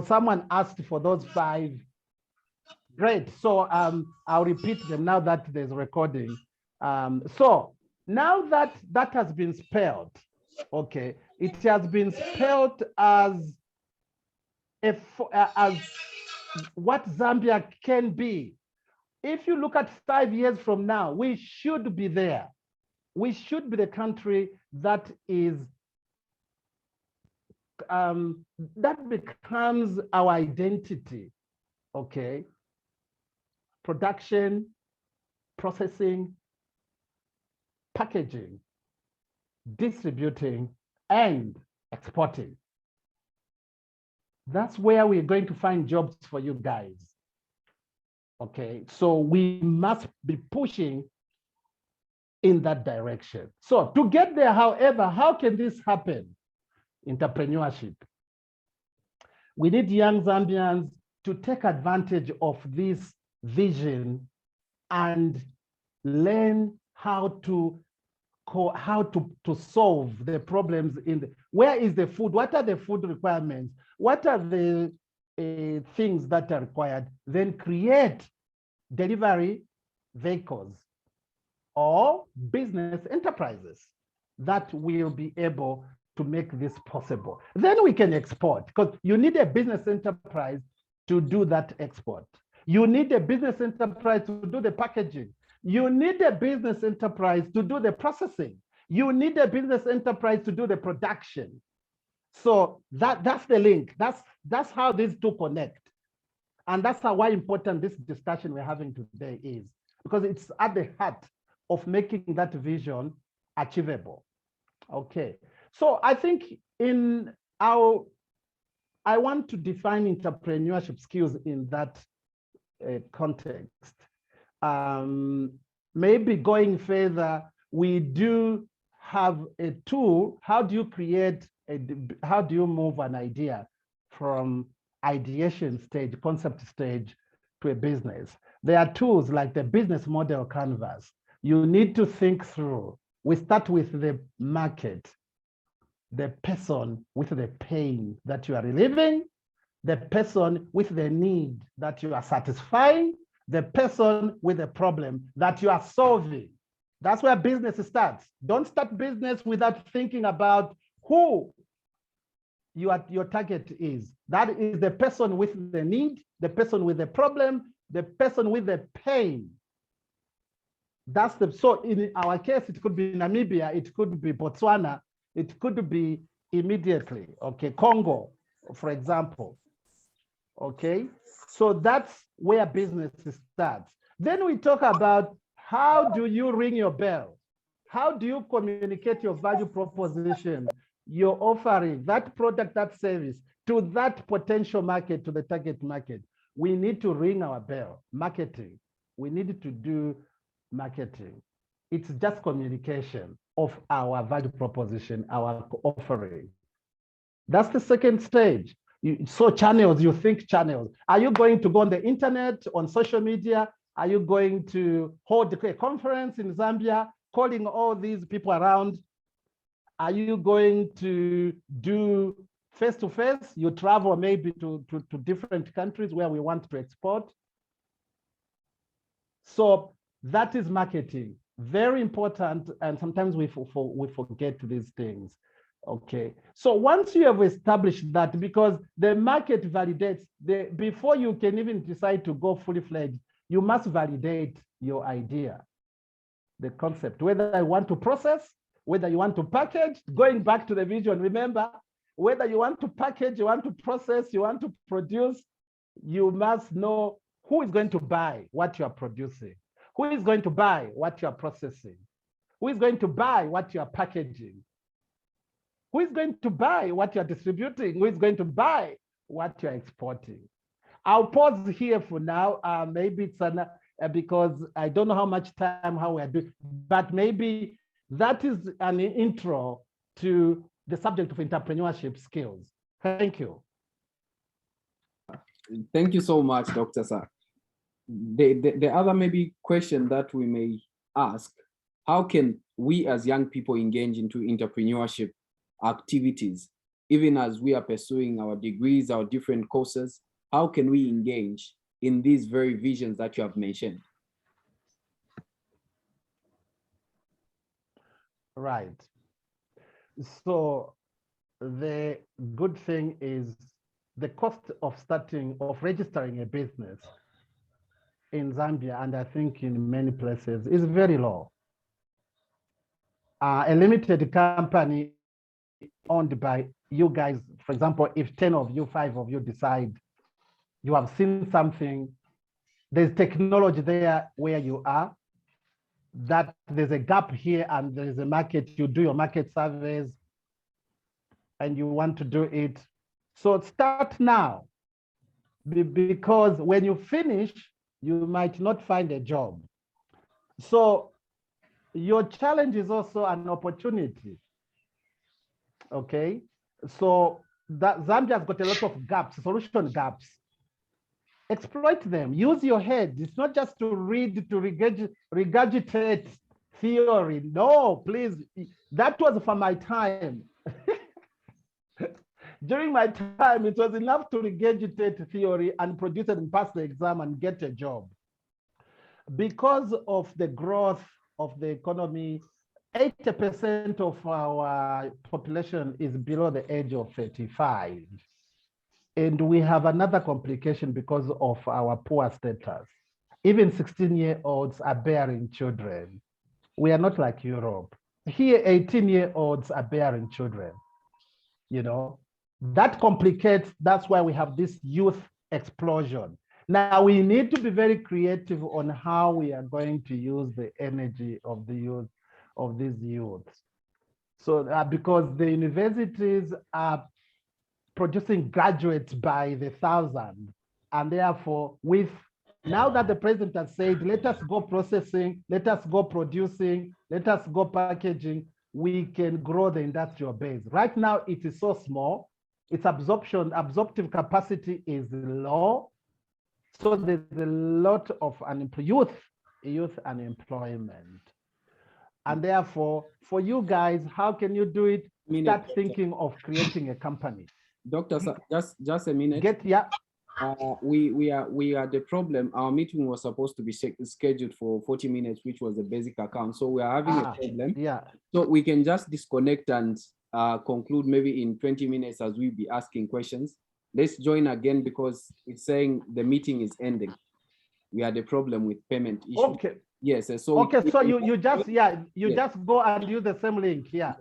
someone asked for those 5. Great. So I'll repeat them now that there's recording. So now that that has been spelled, okay, it has been spelled as what Zambia can be. If you look at 5 years from now, we should be there. We should be the country that is that becomes our identity. Okay, production, processing, packaging, distributing, and exporting. That's where we're going to find jobs for you guys. Okay, so we must be pushing in that direction. So to get there, however, how can this happen? Entrepreneurship. We need young Zambians to take advantage of this vision and learn how to solve the problems where is the food, what are the food requirements, what are the things that are required, then create delivery vehicles or business enterprises that will be able to make this possible. Then we can export, because you need a business enterprise to do that export. You need a business enterprise to do the packaging. You need a business enterprise to do the processing. You need a business enterprise to do the production. So that's the link. That's how these two connect. And that's why important this discussion we're having today is, because it's at the heart of making that vision achievable. Okay. So I think I want to define entrepreneurship skills in that context. Maybe going further, we do have a tool. How do you move an idea from ideation stage, concept stage, to a business? There are tools like the business model canvas. You need to think through. We start with the market, the person with the pain that you are relieving, the person with the need that you are satisfying, the person with the problem that you are solving. That's where business starts. Don't start business without thinking about who your target is. That is the person with the need, the person with the problem, the person with the pain. So in our case, it could be Namibia, it could be Botswana, it could be immediately, okay, Congo, for example. Okay, so that's where business starts. Then we talk about how do you ring your bell? How do you communicate your value proposition, your offering, that product, that service to that potential market, to the target market? We need to ring our bell, marketing. We need to do marketing. It's just communication of our value proposition, our offering. That's the second stage. So channels, you think channels. Are you going to go on the internet, on social media? Are you going to hold a conference in Zambia, calling all these people around? Are you going to do face-to-face? You travel maybe to different countries where we want to export. So that is marketing, very important. And sometimes we forget these things. Okay, so once you have established that, because the market validates, before you can even decide to go fully fledged, you must validate your idea, the concept, whether I want to process, whether you want to package, going back to the vision, remember, whether you want to package, you want to process, you want to produce, you must know who is going to buy what you are producing, who is going to buy what you are processing, who is going to buy what you are packaging, who is going to buy what you're distributing? Who is going to buy what you're exporting? I'll pause here for now. Maybe it's because I don't know how much time, how we're doing, but maybe that is an intro to the subject of entrepreneurship skills. Thank you. Thank you so much, Dr. Sa. The other maybe question that we may ask, how can we as young people engage into entrepreneurship activities even as we are pursuing our degrees, our different courses, how can we engage in these very visions that you have mentioned? Right. So the good thing is the cost of registering a business in Zambia, and I think in many places, is very low. A limited company owned by you guys, for example, if 10 of you, 5 of you decide you have seen something, there's technology there where you are, that there's a gap here and there's a market, you do your market surveys and you want to do it. So start now, because when you finish, you might not find a job. So your challenge is also an opportunity. Okay, so that Zambia's got a lot of gaps, solution gaps. Exploit them, use your head. It's not just to read, to regurgitate theory. No, please, that was for my time. During my time, it was enough to regurgitate theory and produce it and pass the exam and get a job. Because of the growth of the economy, 80% of our population is below the age of 35. And we have another complication because of our poor status. Even 16-year-olds are bearing children. We are not like Europe. Here, 18-year-olds are bearing children. You know, that complicates, that's why we have this youth explosion. Now we need to be very creative on how we are going to use the energy of the youth, of these youths. So because the universities are producing graduates by the thousand, and therefore now that the president has said, let us go processing, let us go producing, let us go packaging, we can grow the industrial base. Right now it is so small, its absorptive capacity is low. So there's a lot of youth unemployment. And therefore, for you guys, how can you do it? Start thinking of creating a company. Doctor, just a minute. We are the problem. Our meeting was supposed to be scheduled for 40 minutes, which was the basic account. So we are having a problem. Yeah. So we can just disconnect and conclude maybe in 20 minutes as we be asking questions. Let's join again because it's saying the meeting is ending. We had a problem with payment issue. Okay. Yes. So okay. So you just just go and use the same link. Yeah.